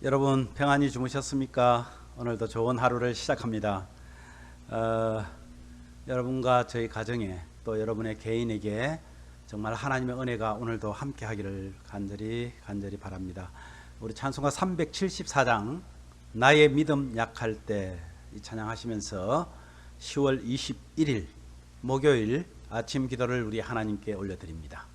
여러분 평안히 주무셨습니까? 오늘도 좋은 하루를 시작합니다. 여러분과 저희 가정에 또 여러분의 개인에게 정말 하나님의 은혜가 오늘도 함께 하기를 간절히 바랍니다. 우리 찬송가 374장 나의 믿음 약할 때 이 찬양하시면서 10월 21일 목요일 아침 기도를 우리 하나님께 올려드립니다.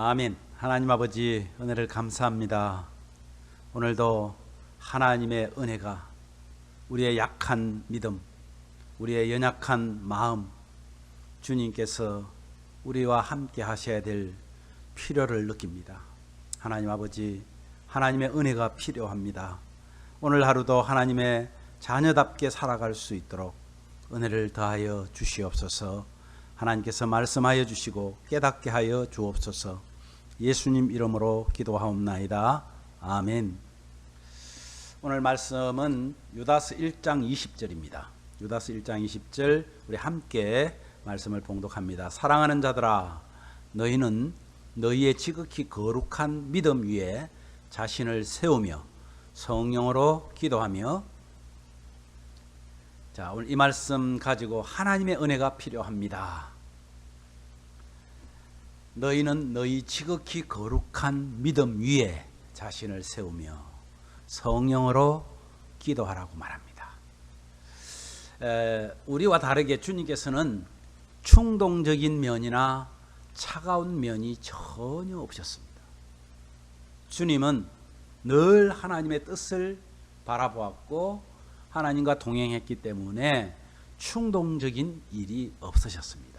아멘. 하나님 아버지 은혜를 감사합니다. 오늘도 하나님의 은혜가 우리의 약한 믿음, 우리의 연약한 마음, 주님께서 우리와 함께 하셔야 될 필요를 느낍니다. 하나님 아버지, 하나님의 은혜가 필요합니다. 오늘 하루도 하나님의 자녀답게 살아갈 수 있도록 은혜를 더하여 주시옵소서. 하나님께서 말씀하여 주시고 깨닫게 하여 주옵소서. 예수님 이름으로 기도하옵나이다. 아멘. 오늘 말씀은 유다서 1장 20절입니다. 유다서 1장 20절 우리 함께 말씀을 봉독합니다. 사랑하는 자들아, 너희는 너희의 지극히 거룩한 믿음 위에 자신을 세우며 성령으로 기도하며. 자, 오늘 이 말씀 가지고 하나님의 은혜가 필요합니다. 너희는 너희 지극히 거룩한 믿음 위에 자신을 세우며 성령으로 기도하라고 말합니다. 우리와 다르게 주님께서는 충동적인 면이나 차가운 면이 전혀 없으셨습니다. 주님은 늘 하나님의 뜻을 바라보았고 하나님과 동행했기 때문에 충동적인 일이 없으셨습니다.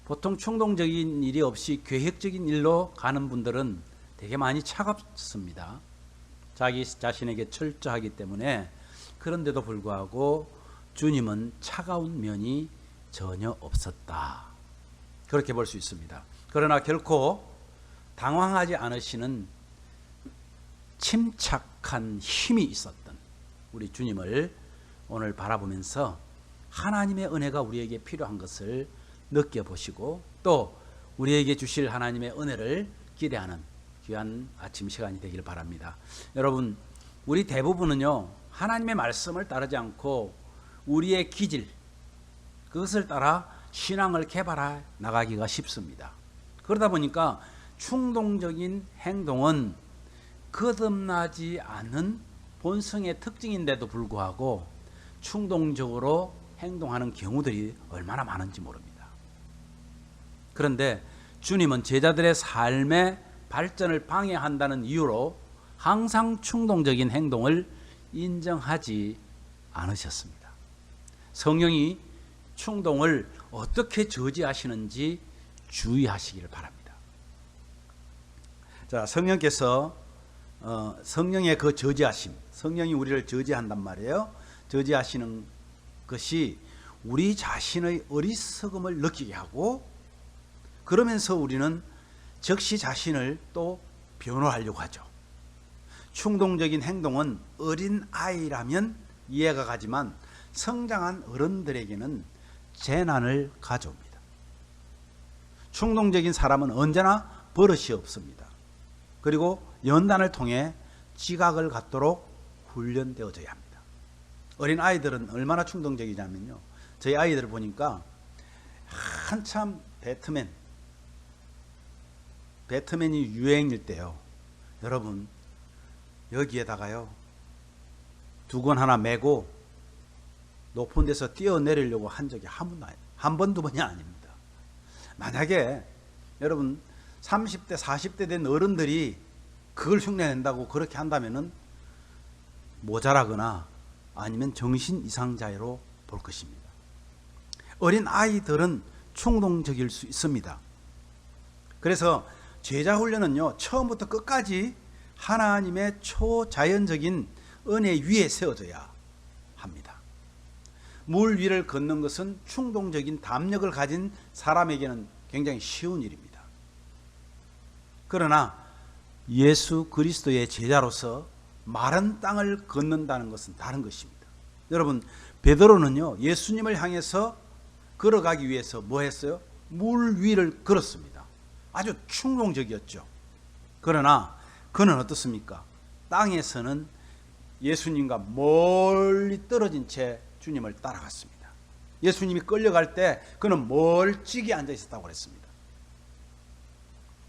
보통 충동적인 일이 없이 계획적인 일로 가는 분들은 되게 많이 차갑습니다. 자기 자신에게 철저하기 때문에. 그런데도 불구하고 주님은 차가운 면이 전혀 없었다, 그렇게 볼 수 있습니다. 그러나 결코 당황하지 않으시는 침착한 힘이 있었던 우리 주님을 오늘 바라보면서 하나님의 은혜가 우리에게 필요한 것을 느껴보시고 또 우리에게 주실 하나님의 은혜를 기대하는 귀한 아침 시간이 되기를 바랍니다. 여러분, 우리 대부분은요, 하나님의 말씀을 따르지 않고 우리의 기질, 그것을 따라 신앙을 개발해 나가기가 쉽습니다. 그러다 보니까 충동적인 행동은 거듭나지 않은 본성의 특징인데도 불구하고 충동적으로 행동하는 경우들이 얼마나 많은지 모릅니다. 그런데 주님은 제자들의 삶의 발전을 방해한다는 이유로 항상 충동적인 행동을 인정하지 않으셨습니다. 성령이 충동을 어떻게 저지하시는지 주의하시기를 바랍니다. 자, 성령께서 성령의 그 저지하심, 성령이 우리를 저지한단 말이에요. 저지하시는 것이 우리 자신의 어리석음을 느끼게 하고, 그러면서 우리는 즉시 자신을 또 변호하려고 하죠. 충동적인 행동은 어린 아이라면 이해가 가지만 성장한 어른들에게는 재난을 가져옵니다. 충동적인 사람은 언제나 버릇이 없습니다. 그리고 연단을 통해 지각을 갖도록 훈련되어져야 합니다. 어린 아이들은 얼마나 충동적이냐면요, 저희 아이들을 보니까 한참 배트맨이 유행일 때요, 여러분, 여기에다가요 두건 하나 메고 높은 데서 뛰어내리려고 한 적이 한 번, 두 번이 아닙니다. 만약에 여러분 30대, 40대 된 어른들이 그걸 흉내낸다고 그렇게 한다면은 모자라거나 아니면 정신 이상자로 볼 것입니다. 어린 아이들은 충동적일 수 있습니다. 그래서 제자 훈련은요, 처음부터 끝까지 하나님의 초자연적인 은혜 위에 세워져야 합니다. 물 위를 걷는 것은 충동적인 담력을 가진 사람에게는 굉장히 쉬운 일입니다. 그러나 예수 그리스도의 제자로서 마른 땅을 걷는다는 것은 다른 것입니다. 여러분, 베드로는요, 예수님을 향해서 걸어가기 위해서 뭐 했어요? 물 위를 걸었습니다. 아주 충동적이었죠. 그러나 그는 어떻습니까? 땅에서는 예수님과 멀리 떨어진 채 주님을 따라갔습니다. 예수님이 끌려갈 때 그는 멀찍이 앉아 있었다고 그랬습니다.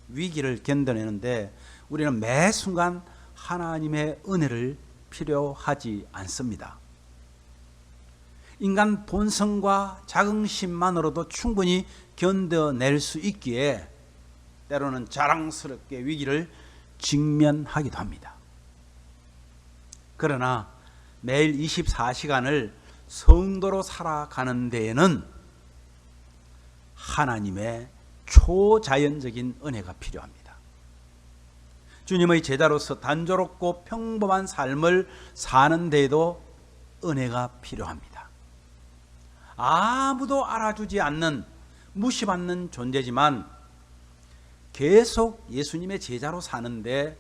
위기를 견뎌내는데 우리는 매 순간 하나님의 은혜를 필요하지 않습니다. 인간 본성과 자긍심만으로도 충분히 견뎌낼 수 있기에 때로는 자랑스럽게 위기를 직면하기도 합니다. 그러나 매일 24시간을 성도로 살아가는 데에는 하나님의 초자연적인 은혜가 필요합니다. 주님의 제자로서 단조롭고 평범한 삶을 사는 데에도 은혜가 필요합니다. 아무도 알아주지 않는 무시받는 존재지만 계속 예수님의 제자로 사는데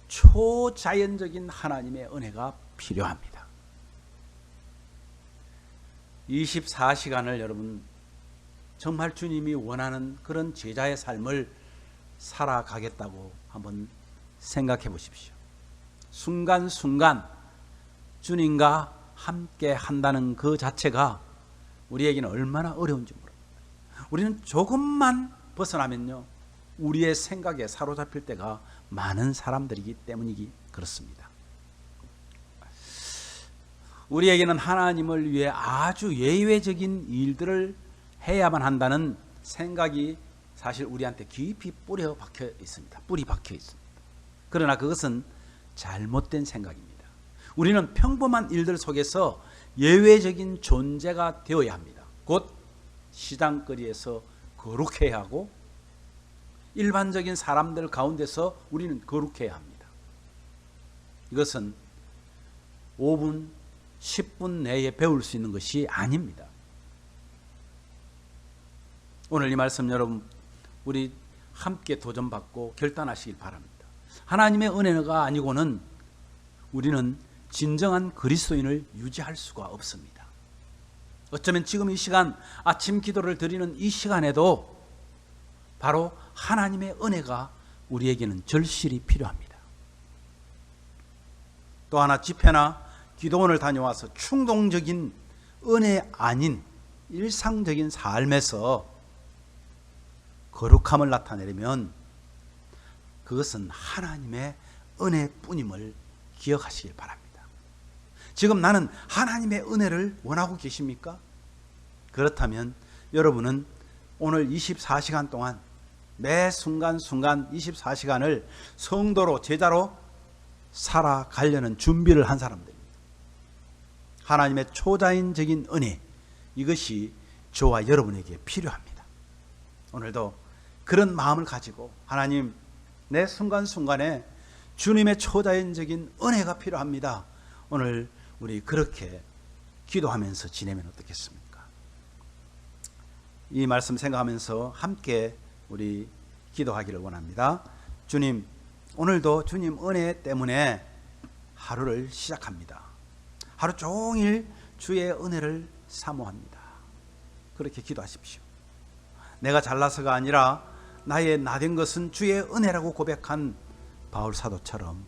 초자연적인 하나님의 은혜가 필요합니다. 24시간을 여러분 정말 주님이 원하는 그런 제자의 삶을 살아가겠다고 한번 생각해 보십시오. 순간순간 주님과 함께 한다는 그 자체가 우리에게는 얼마나 어려운지 모릅니다. 우리는 조금만 벗어나면요, 우리의 생각에 사로잡힐 때가 많은 사람들이기 때문이기 그렇습니다. 우리에게는 하나님을 위해 아주 예외적인 일들을 해야만 한다는 생각이 사실 우리한테 깊이 뿌리 박혀 있습니다. 그러나 그것은 잘못된 생각입니다. 우리는 평범한 일들 속에서 예외적인 존재가 되어야 합니다. 곧 시장거리에서 거룩해야 하고 일반적인 사람들 가운데서 우리는 거룩해야 합니다. 이것은 5분, 10분 내에 배울 수 있는 것이 아닙니다. 오늘 이 말씀 여러분 우리 함께 도전받고 결단하시길 바랍니다. 하나님의 은혜가 아니고는 우리는 진정한 그리스도인을 유지할 수가 없습니다. 어쩌면 지금 이 시간 아침 기도를 드리는 이 시간에도 바로 하나님의 은혜가 우리에게는 절실히 필요합니다. 또 하나 집회나 기도원을 다녀와서 충동적인 은혜 아닌 일상적인 삶에서 거룩함을 나타내려면 그것은 하나님의 은혜뿐임을 기억하시길 바랍니다. 지금 나는 하나님의 은혜를 원하고 계십니까? 그렇다면 여러분은 오늘 24시간 동안 매 순간순간 24시간을 성도로 제자로 살아가려는 준비를 한 사람들입니다. 하나님의 초자연적인 은혜, 이것이 저와 여러분에게 필요합니다. 오늘도 그런 마음을 가지고 하나님, 내 순간순간에 주님의 초자연적인 은혜가 필요합니다. 오늘 우리 그렇게 기도하면서 지내면 어떻겠습니까? 이 말씀 생각하면서 함께 우리 기도하기를 원합니다. 주님, 오늘도 주님 은혜 때문에 하루를 시작합니다. 하루 종일 주의 은혜를 사모합니다. 그렇게 기도하십시오. 내가 잘나서가 아니라 나의 나된 것은 주의 은혜라고 고백한 바울 사도처럼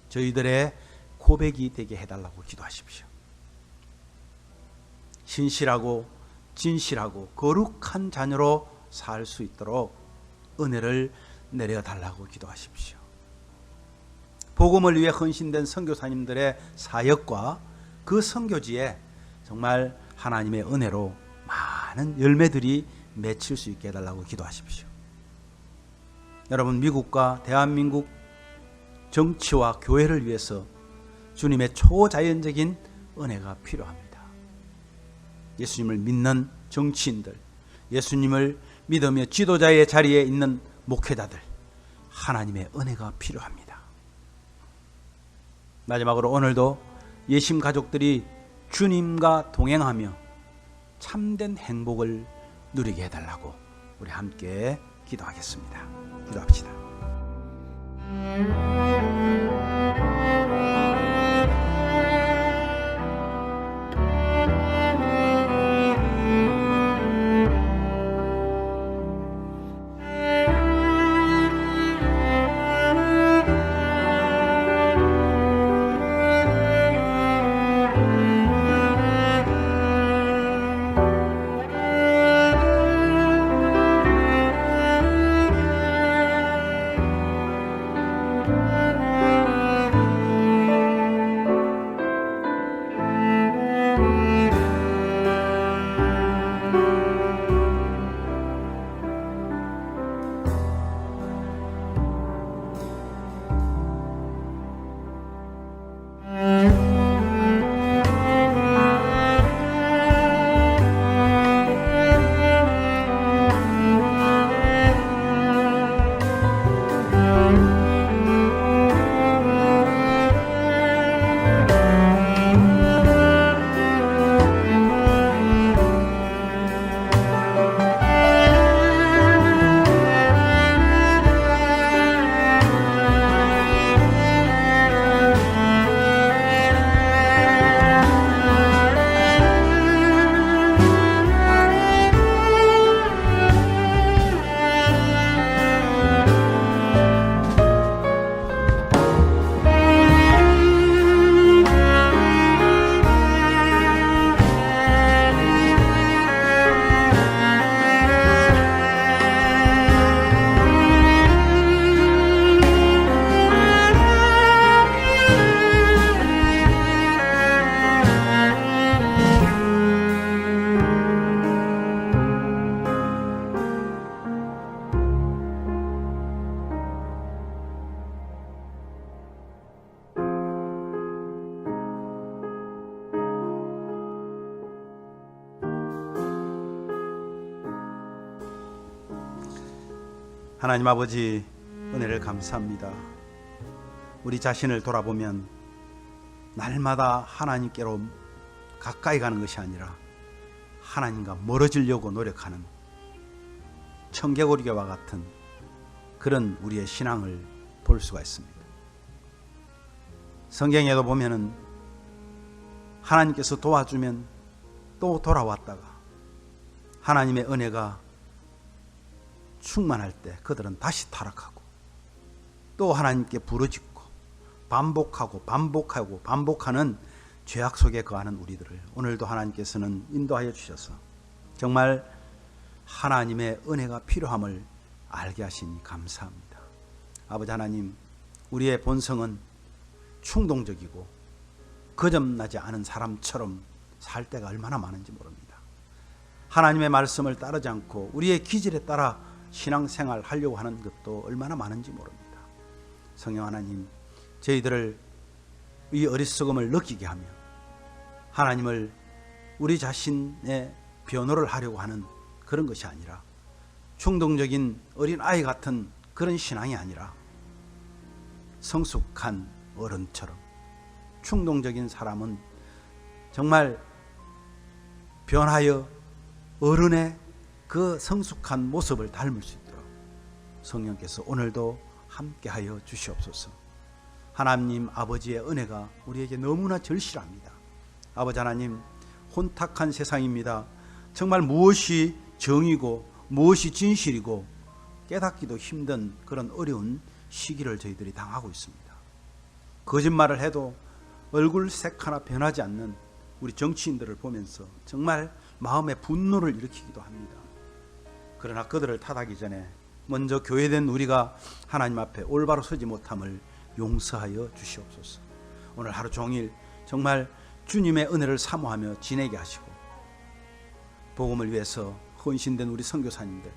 저희들의 고백이 되게 해달라고 기도하십시오. 신실하고 진실하고 거룩한 자녀로 살 수 있도록 은혜를 내려달라고 기도하십시오. 복음을 위해 헌신된 선교사님들의 사역과 그 선교지에 정말 하나님의 은혜로 많은 열매들이 맺힐 수 있게 해달라고 기도하십시오. 여러분, 미국과 대한민국 정치와 교회를 위해서 주님의 초자연적인 은혜가 필요합니다. 예수님을 믿는 정치인들, 예수님을 믿으며 지도자의 자리에 있는 목회자들, 하나님의 은혜가 필요합니다. 마지막으로 오늘도 예심 가족들이 주님과 동행하며 참된 행복을 누리게 해달라고 우리 함께 기도하겠습니다. 기도합시다. 하나님 아버지, 은혜를 감사합니다. 우리 자신을 돌아보면 날마다 하나님께로 가까이 가는 것이 아니라 하나님과 멀어지려고 노력하는 청개구리와 같은 그런 우리의 신앙을 볼 수가 있습니다. 성경에도 보면은 하나님께서 도와주면 또 돌아왔다가 하나님의 은혜가 충만할 때 그들은 다시 타락하고 또 하나님께 부르짖고 반복하는 죄악 속에 거하는 우리들을 오늘도 하나님께서는 인도하여 주셔서 정말 하나님의 은혜가 필요함을 알게 하시니 감사합니다. 아버지 하나님, 우리의 본성은 충동적이고 거듭나지 않은 사람처럼 살 때가 얼마나 많은지 모릅니다. 하나님의 말씀을 따르지 않고 우리의 기질에 따라 신앙생활 하려고 하는 것도 얼마나 많은지 모릅니다. 성령 하나님, 저희들을 이 어리석음을 느끼게 하며 하나님을 우리 자신의 변호를 하려고 하는 그런 것이 아니라 충동적인 어린아이 같은 그런 신앙이 아니라 성숙한 어른처럼, 충동적인 사람은 정말 변하여 어른의 그 성숙한 모습을 닮을 수 있도록 성령께서 오늘도 함께하여 주시옵소서. 하나님 아버지의 은혜가 우리에게 너무나 절실합니다. 아버지 하나님, 혼탁한 세상입니다. 정말 무엇이 정의고 무엇이 진실이고 깨닫기도 힘든 그런 어려운 시기를 저희들이 당하고 있습니다. 거짓말을 해도 얼굴색 하나 변하지 않는 우리 정치인들을 보면서 정말 마음의 분노를 일으키기도 합니다. 그러나 그들을 탓하기 전에 먼저 교회된 우리가 하나님 앞에 올바로 서지 못함을 용서하여 주시옵소서. 오늘 하루 종일 정말 주님의 은혜를 사모하며 지내게 하시고 복음을 위해서 헌신된 우리 선교사님들,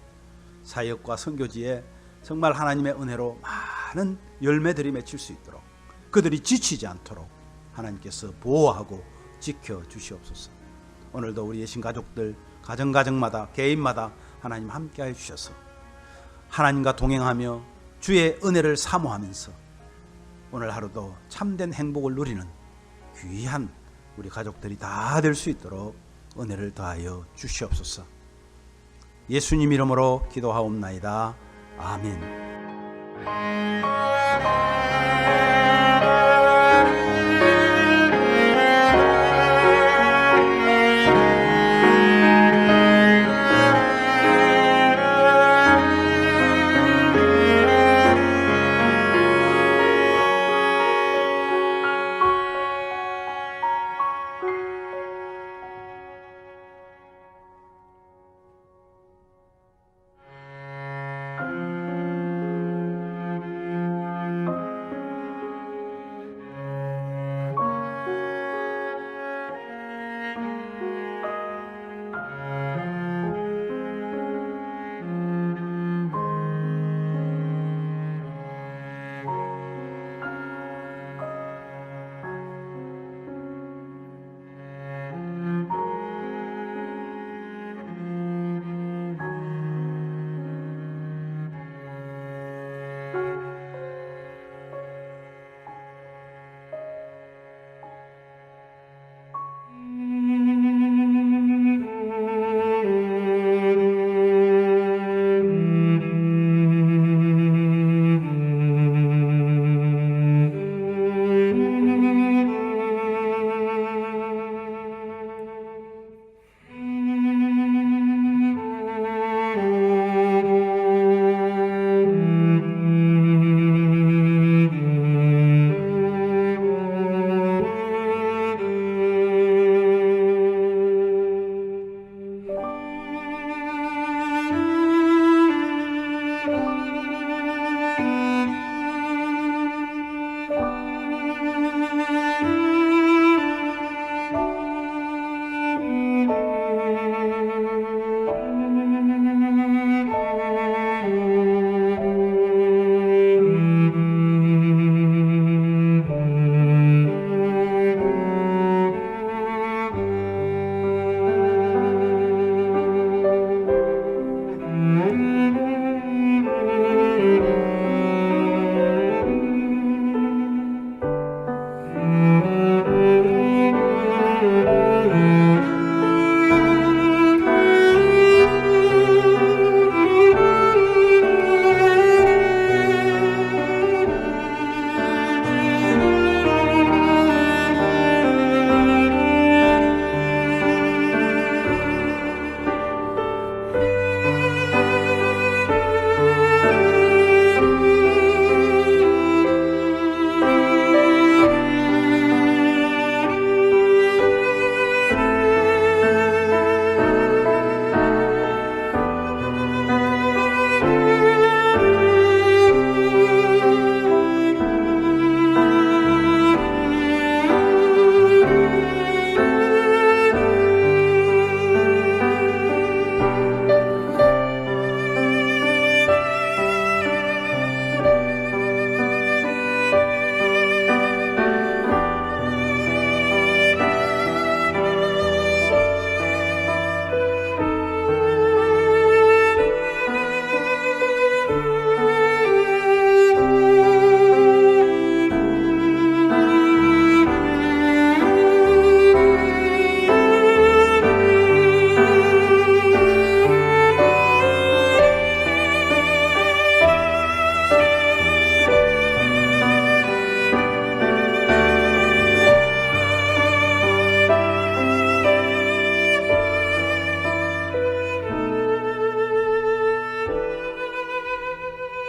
사역과 선교지에 정말 하나님의 은혜로 많은 열매들이 맺힐 수 있도록 그들이 지치지 않도록 하나님께서 보호하고 지켜주시옵소서. 오늘도 우리 예신 가족들 가정마다 개인마다 하나님 함께하여 주셔서 하나님과 동행하며 주의 은혜를 사모하면서 오늘 하루도 참된 행복을 누리는 귀한 우리 가족들이 다 될 수 있도록 은혜를 더하여 주시옵소서. 예수님 이름으로 기도하옵나이다. 아멘.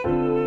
네.